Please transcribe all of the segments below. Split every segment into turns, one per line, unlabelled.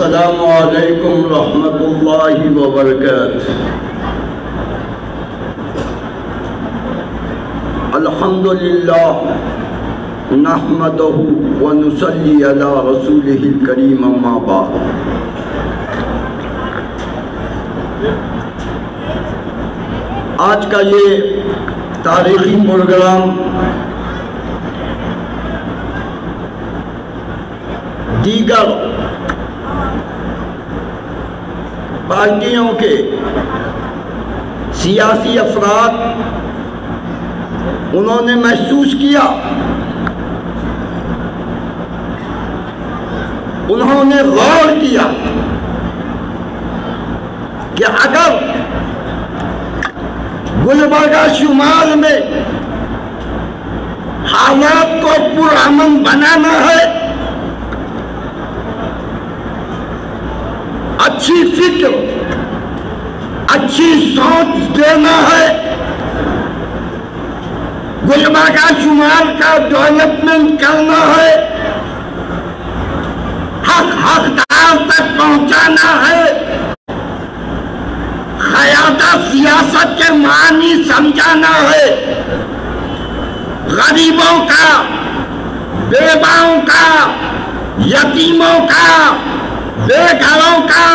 السلام علیکم رحمۃ اللہ وبرکاتہ۔ الحمد للہ نحمدہ ونصلی علی رسولہ الکریم اما بعد۔ آج کا یہ تاریخی پروگرام دیگر پارٹیوں کے سیاسی افراد انہوں نے محسوس کیا، انہوں نے غور کیا کہ اگر گلبرگہ شمال میں حالات کو پرامن بنانا ہے، اچھی فکر اچھی سوچ دینا ہے، گلبرگہ شمال کا ڈیولپمنٹ کرنا ہے، حقدار تک پہنچانا ہے، قیادت سیاست کے معنی سمجھانا ہے، غریبوں کا، بیواؤں کا، یتیموں کا، بے گھروں کا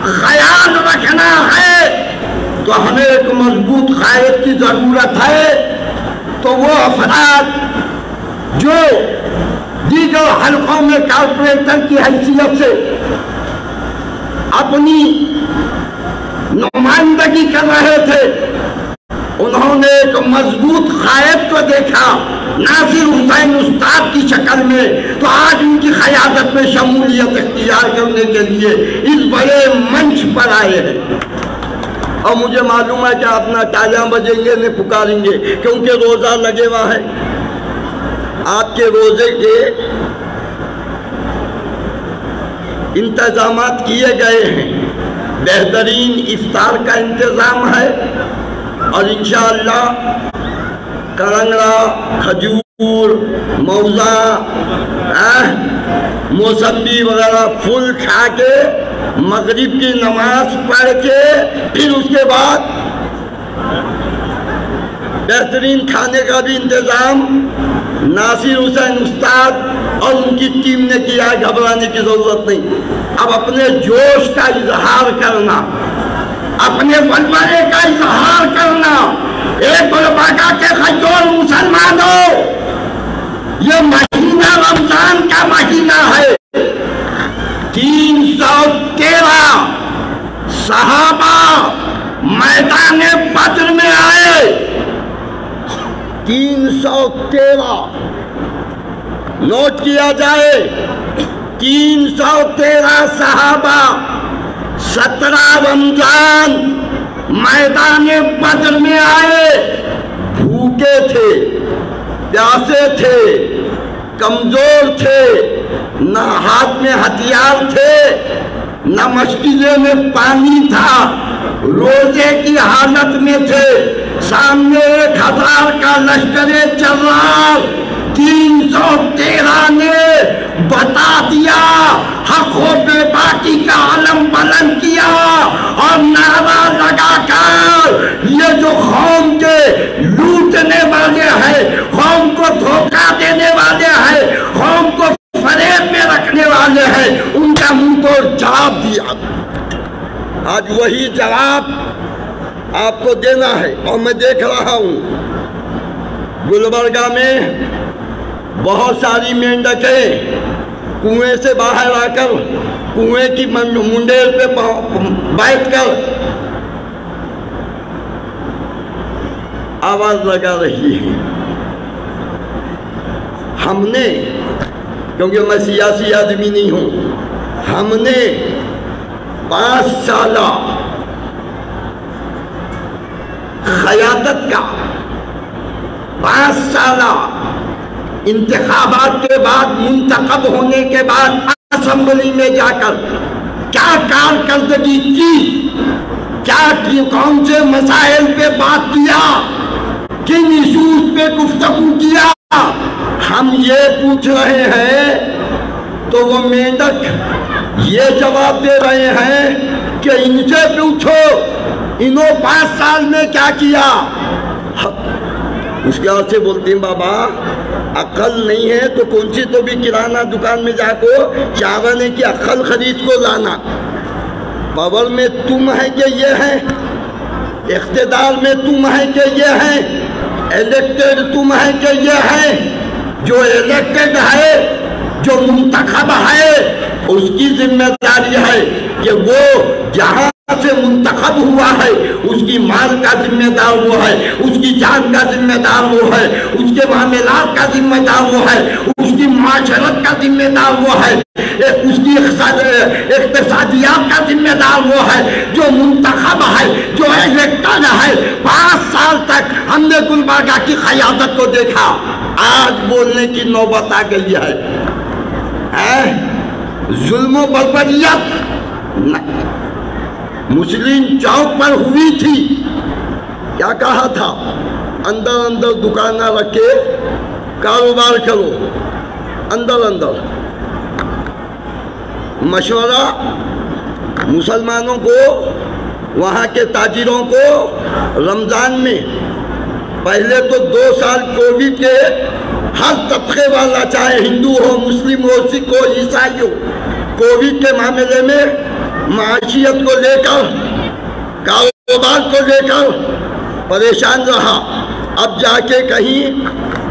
خیال رکھنا ہے، تو ہمیں ایک مضبوط قائد کی ضرورت ہے۔ تو وہ افراد جو دیگر حلقوں میں کارپوریٹر کی حیثیت سے اپنی نمائندگی کر رہے تھے، انہوں نے ایک مضبوط قائد کو دیکھا ناصر حسین استاد کی شکل میں، تو آج ان کی قیادت میں شمولیت اختیار کرنے کے لیے اس بڑے منچ پر آئے ہیں۔ اور مجھے معلوم ہے کہ آپ نہ تالیاں بجیں گے نہ پکاریں گے، کیونکہ روزہ لگے ہوا ہے۔ آپ کے روزے کے انتظامات کیے گئے ہیں، بہترین افطار کا انتظام ہے، اور انشاءاللہ کرنگڑا، کھجور، موزہ، موسمی وغیرہ پھول کھا کے مغرب کی نماز پڑھ کے پھر اس کے بعد بہترین کھانے کا بھی انتظام ناصر حسین استاد اور ان کی ٹیم نے کیا ہے، گھبرانے کی ضرورت نہیں۔ اب اپنے جوش کا اظہار کرنا، اپنے ولولے کا اظہار کرنا، ایک گلبرگہ کے خجول مسلمانوں، یہ مہینہ رمضان کا مہینہ ہے، 313 صحابہ میدان بدر میں آئے، 313 نوٹ کیا جائے، 313 صحابہ 17 رمضان میدان بدر میں آئے، بھوکے تھے، پیاسے تھے، کمزور تھے، نہ ہاتھ میں ہتھیار تھے، نہ مشکلے میں پانی تھا، روزے کی حالت میں تھے، سامنے 1000 کا لشکر جرار، 313 نے بتا دیا، حق و بے باکی کا علم بلند کیا، اور نعرہ لگا کر یہ جو قوم کے لوٹنے والے ہیں، قوم کو دھوکہ دینے والے ہیں، قوم کو فریب میں رکھنے والے ہیں، ان کا منہ توڑ جواب دیا۔ آج وہی جواب آپ کو دینا ہے، اور میں دیکھ رہا ہوں گلبرگہ میں بہت ساری مینڈکیں کنویں سے باہر آ کر کنویں کی منڈیر پہ بیٹھ کر آواز لگا رہی ہے۔ ہم نے، کیونکہ میں سیاسی آدمی نہیں ہوں، ہم نے 5 سالہ قیادت کا، 5 سالہ انتخابات کے بعد، منتخب ہونے کے بعد اسمبلی میں جا کر کیا کارکردگی کی، کیا کون سے مسائل پہ بات کیا، کن ایشوز پہ گفتگو کیا، ہم یہ پوچھ رہے ہیں، تو وہ مینڈک یہ جواب دے رہے ہیں کہ ان سے پوچھو انہوں 5 سال میں کیا کیا۔ اس کے بعد سے بولتے ہیں بابا عقل نہیں ہے تو کون سی تو بھی کرانہ دکان میں جا کو چاونے کی عقل خرید کو لانا۔ پاور میں تم ہے کہ یہ ہے، اقتدار میں تم ہے کہ یہ ہے، الیکٹڈ تم ہے کہ یہ ہے۔ جو الیکٹڈ ہے، جو منتخب ہے، اس کی ذمہ داری ہے کہ وہ جہاں سے منتخب ہوا ہے اس کی مال کا ذمہ دار وہ ہے، اس کی جان کا ذمہ دار وہ ہے، اس کے معاملات کا ذمہ دار وہ ہے، اس کی معاشرت کا ذمہ دار وہ ہے، اس کی اقتصادیات کا ذمہ دار وہ ہے۔ جو منتخب ہے، جو الیکٹڈ ہے، 5 سال تک ہم نے گلبرگہ کی قیادت کو دیکھا، آج بولنے کی نوبت آ گئی ہے۔ ظلم و بربریت مسلم چوک پر ہوئی تھی، کیا کہا تھا؟ اندر اندر دکانہ رکھ کے کاروبار کرو، اندر اندر۔ مشورہ مسلمانوں کو، وہاں کے تاجروں کو رمضان میں پہلے تو 2 سال کووڈ کے ہر طبقے والا، چاہے ہندو ہو، مسلم ہو، سکھ ہو، عیسائی ہو، کووڈ کے معاملے میں معاشیت کو لے کر، کاروبار کو لے کر پریشان رہا۔ اب جا کے کہیں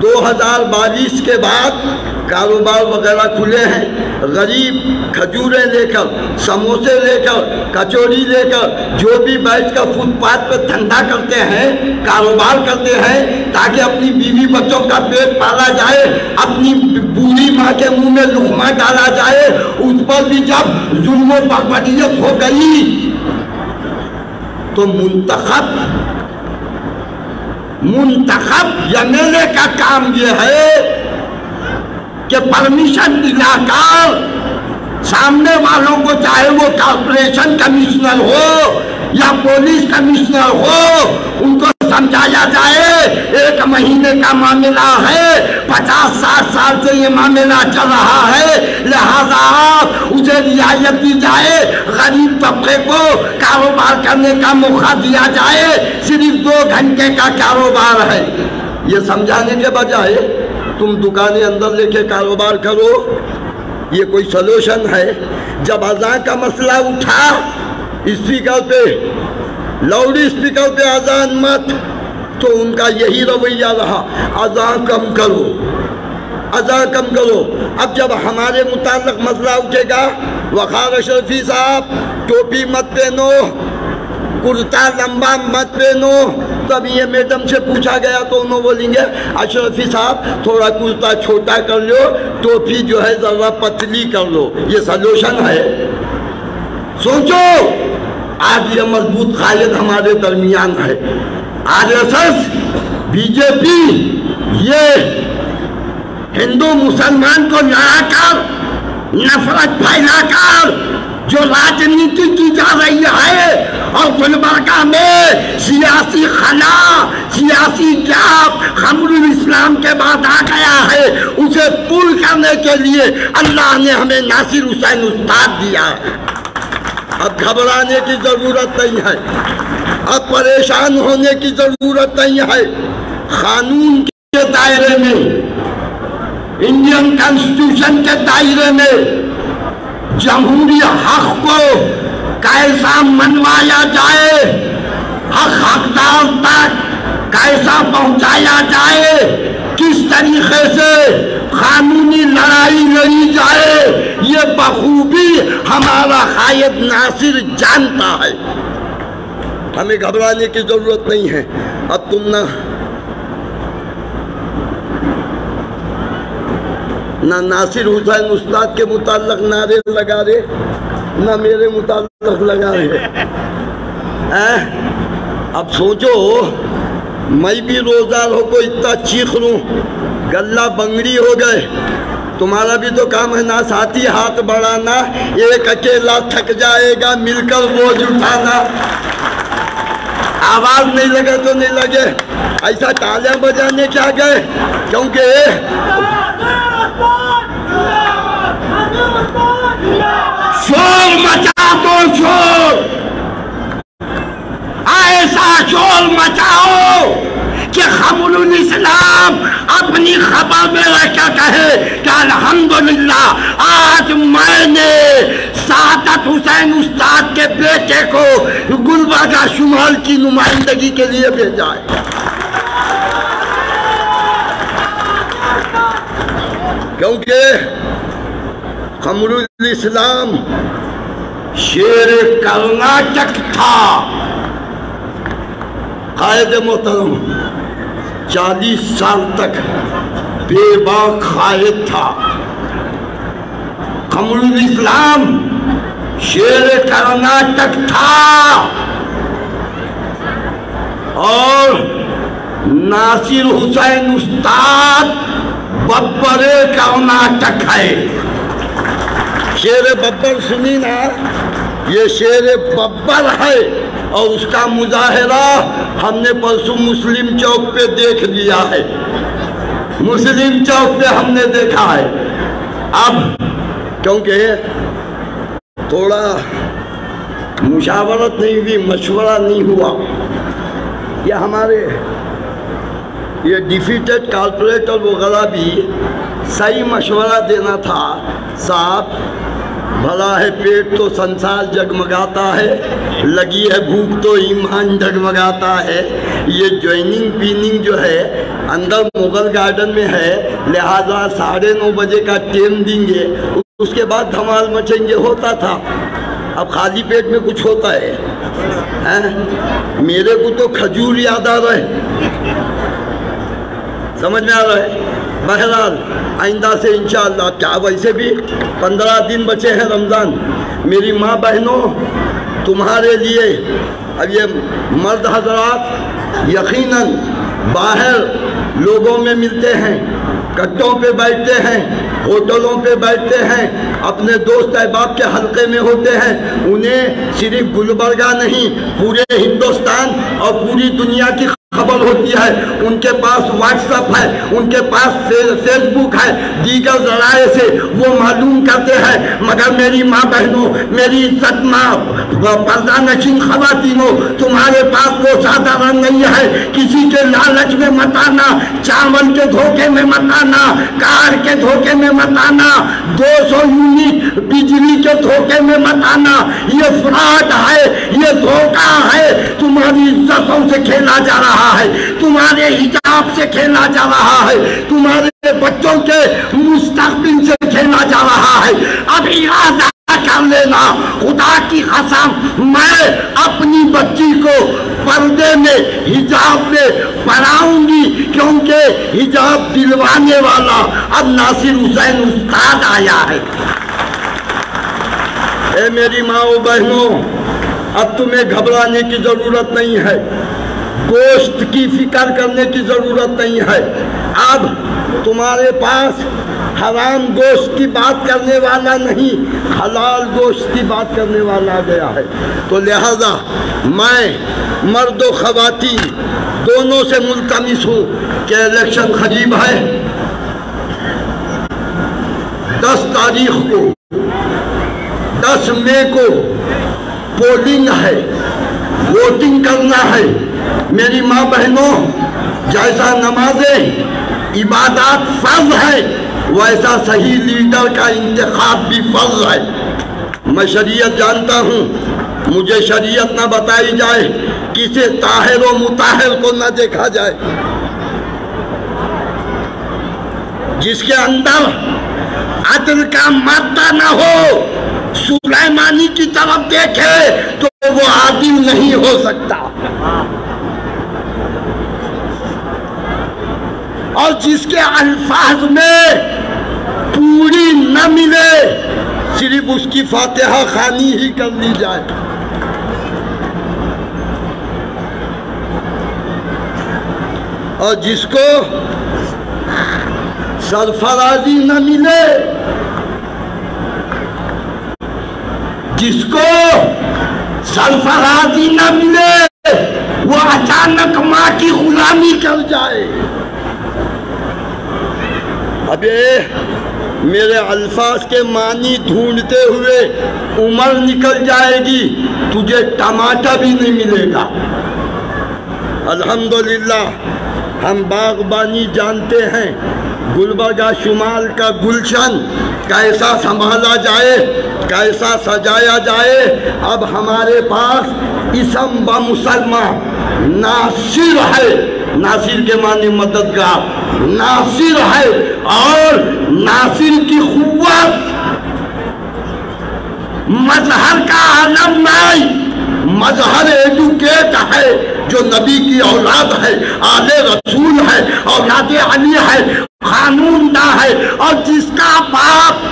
2022 کے بعد کاروبار وغیرہ کھلے ہیں، غریب کھجوریں لے کر، سموسے لے کر، کچوری لے کر، جو بھی بیٹھ کر فٹ پاتھ پہ دھندا کرتے ہیں، کاروبار کرتے ہیں تاکہ اپنی بیوی بچوں کا پیٹ پالا جائے، اپنی بوڑھی ماں کے منہ میں لقمہ ڈالا جائے، اس پر بھی جب ظلم و بربریت ہو گئی تو منتخب MLA کا کام یہ ہے کہ پرمیشن دلا کر سامنے والوں کو، چاہے وہ کارپوریشن کمشنر ہو یا پولیس کمشنر ہو، ان کو سمجھایا جائے 1 مہینے کا معاملہ ہے، 50-60 سال سے یہ معاملہ چل رہا ہے، لہذا اسے رعایت دی جائے، غریب طبقے کو کاروبار کرنے کا موقع دیا جائے، صرف 2 گھنٹے کا کاروبار ہے۔ یہ سمجھانے کے بجائے تم دکانیں اندر لے کے کاروبار کرو، یہ کوئی سلوشن ہے؟ جب اذان کا مسئلہ اٹھا، اسپیکر پہ، لاؤڈ اسپیکر پہ اذان مت، تو ان کا یہی رویہ رہا، اذان کم کرو، اذان کم کرو۔ اب جب ہمارے متعلق مسئلہ اٹھے گا، وقار اشرفی صاحب ٹوپی مت پہنو، کرتا لمبا مت پہنو، تب یہ میڈم سے پوچھا گیا تو انہوں بولیں گے اشرفی صاحب تھوڑا کرتا چھوٹا کر لو، ٹوپی جو ہے ذرا پتلی کر لو۔ یہ سلوشن ہے؟ سوچو، آج یہ مضبوط قائد ہمارے درمیان ہے۔ RSS، BJP، یہ ہندو مسلمان کو لڑا کر، نفرت پھیلا کر جو راجنیتی کی جا رہی ہے، اور گلبرگہ میں سیاسی خلا، سیاسی جاپ خمر الاسلام کے بعد آ گیا ہے، اسے پور کرنے کے لیے اللہ نے ہمیں ناصر حسین استاد دیا ہے۔ اب گھبرانے کی ضرورت نہیں ہے، اب پریشان ہونے کی ضرورت نہیں ہے۔ قانون کے دائرے میں، انڈین کانسٹیٹیوشن کے دائرے میں جمہوری حق کو کیسا منوایا جائے، حق حقدار تک کیسا پہنچایا جائے، کس طریقے سے قانونی لڑائی لڑی جائے، یہ بخوبی ہمارا قائد ناصر جانتا ہے۔ ہمیں گھبرانے کی ضرورت نہیں ہے۔ اب تم نہ ناصر حسین استاد کے متعلق نعرے لگا رہے، نہ میرے متعلق لگا رہے۔ اب سوچو، میں بھی روزدار ہو کو اتنا چیخ لوں، گلہ بنگڑی ہو گئے، تمہارا بھی تو کام ہے نا ساتھی ہاتھ بڑھانا، ایک اکیلا تھک جائے گا مل کر بوجھ اٹھانا۔ آواز نہیں لگے تو نہیں لگے، ایسا تالیاں بجانے کیا گئے، کیونکہ شور مچا دو، شور ایسا شور مچاؤ کہ خمر الاسلام اپنی خبر میں رہ کر کہے کہ الحمدللہ آج میں نے سعادت حسین استاد کے بیٹے کو گلبرگہ شمال کی نمائندگی کے لیے بھیجا ہے۔ کیونکہ خمر الاسلام شیر کرناٹک تھا، قائد محترم 40 سال تک بے باک قائد تھا۔ خمر الاسلام شیر کرناٹک تھا اور ناصر حسین استاد ببر کرناٹک ہے۔ شیر ببر سنی نا، یہ شیر ببر ہے اور اس کا مظاہرہ ہم نے پرسوں مسلم چوک پہ دیکھ لیا ہے، مسلم چوک پہ ہم نے دیکھا ہے۔ اب کیونکہ تھوڑا مشاورت نہیں ہوئی، مشورہ نہیں ہوا، یہ ہمارے یہ ڈیفیٹڈ کارپوریٹر وغیرہ بھی صحیح مشورہ دینا تھا، صاحب بھلا ہے پیٹ تو سنسار جگمگاتا ہے، لگی ہے بھوک تو ایمان جگمگاتا ہے۔ یہ جوائننگ پیننگ جو ہے اندر مغل گارڈن میں ہے، لہٰذا 9:30 بجے کا ٹائم دیں گے، اس کے بعد دھمال مچیں گے، ہوتا تھا۔ اب خالی پیٹ میں کچھ ہوتا ہے؟ میرے کو تو کھجور یاد آ رہا ہے، سمجھ میں آ رہا ہے۔ بہرحال آئندہ سے انشاءاللہ، کیا ویسے بھی 15 دن بچے ہیں رمضان۔ میری ماں بہنوں، تمہارے لیے اب یہ مرد حضرات یقیناً باہر لوگوں میں ملتے ہیں، کٹوں پہ بیٹھتے ہیں، ہوٹلوں پہ بیٹھتے ہیں، اپنے دوست احباب کے حلقے میں ہوتے ہیں، انہیں صرف گلبرگہ نہیں پورے ہندوستان اور پوری دنیا کی خبر ہوتی ہے۔ ان کے پاس واٹس ایپ ہے، ان کے پاس فیس بک ہے، دیگر ذرائع سے وہ معلوم کرتے ہیں۔ مگر میری ماں بہنوں، میری عزت ماں پردہ نشین خواتینوں، تمہارے پاس وہ سادہ نہیں ہے، کسی کے لالچ میں مت آنا، چاول کے دھوکے میں مت آنا، کار کے دھوکے میں مت آنا، 200 یونٹ بجلی کے دھوکے میں مت آنا۔ یہ فراڈ ہے، یہ دھوکہ ہے، تمہاری عزتوں سے کھیلا جا رہا ہے، تمہارے حجاب سے کھیلا جا رہا ہے، تمہارے بچوں کے مستقبل سے کھیلا جا رہا ہے۔ اب ارادہ کر لینا، خدا کی قسم میں اپنی بچی کو پردے میں حجاب میں پڑھاؤں گی، کیونکہ حجاب دلوانے والا اب ناصر حسین استاد آیا ہے۔ اے میری ماں و بہنوں، اب تمہیں گھبرانے کی ضرورت نہیں ہے، گوشت کی فکر کرنے کی ضرورت نہیں ہے۔ اب تمہارے پاس حرام گوشت کی بات کرنے والا نہیں، حلال گوشت کی بات کرنے والا آ گیا ہے۔ تو لہذا میں مرد و خواتین دونوں سے ملتمس ہوں کہ الیکشن قریب ہے، 10 تاریخ کو 10 مئی کو پولنگ ہے، ووٹنگ کرنا ہے۔ میری ماں بہنوں، جیسا نمازیں عبادات فرض ہے، ویسا صحیح لیڈر کا انتخاب بھی فرض ہے۔ میں شریعت جانتا ہوں، مجھے شریعت نہ بتائی جائے، کسی طاہر و مطہر کو نہ دیکھا جائے، جس کے اندر عدل کا مادہ نہ ہو، سلیمانی کی طرف دیکھے تو وہ عادل نہیں ہو سکتا، اور جس کے الفاظ میں پوری نہ ملے، صرف اس کی فاتحہ خوانی ہی کر لی جائے۔ اور جس کو سرفرازی نہ ملے، جس کو سرفرازی نہ ملے، وہ اچانک ماں کی غلامی کر جائے۔ اب یہ میرے الفاظ کے معنی ڈھونڈتے ہوئے عمر نکل جائے گی، تجھے ٹماٹر بھی نہیں ملے گا۔ الحمدللہ ہم باغبانی جانتے ہیں، گلبرگہ شمال کا گلشن کیسا سنبھالا جائے، کیسا سجایا جائے۔ اب ہمارے پاس اسم بمسلمہ ناصر ہے، ناصر کے معنی مددگار، ناصر ہے، اور ناصر کی قوت مظہر کا عالم نہیں، مظہر ایڈوکیٹ ہے، جو نبی کی اولاد ہے، آل رسول ہے، اولاد علی ہے، قانون داں ہے، اور جس کا باپ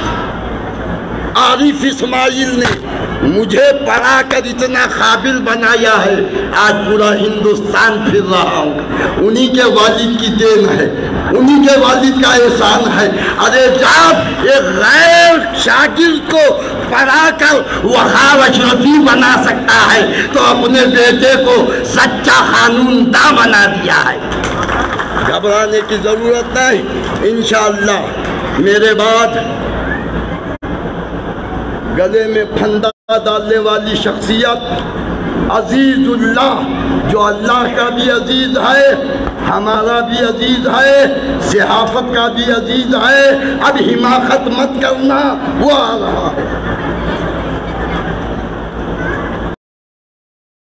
عارف اسماعیل نے مجھے پڑھا کر اتنا قابل بنایا ہے، آج پورا ہندوستان پھر رہا ہوں، انہی کے والد کی دین ہے، انہی کے والد کا احسان ہے۔ ارے جب ایک غیر شاگرد کو پڑھا کر وقار اشرفی بنا سکتا ہے تو اپنے بیٹے کو سچا قانون داں بنا دیا ہے۔ گھبرانے کی ضرورت نہیں، انشاءاللہ میرے بعد گلے میں پھندا ڈالنے والی شخصیت عزیز اللہ، جو اللہ کا بھی عزیز ہے، ہمارا بھی عزیز ہے، صحافت کا بھی عزیز ہے، اب حماقت مت کرنا، وہ آ رہا ہے۔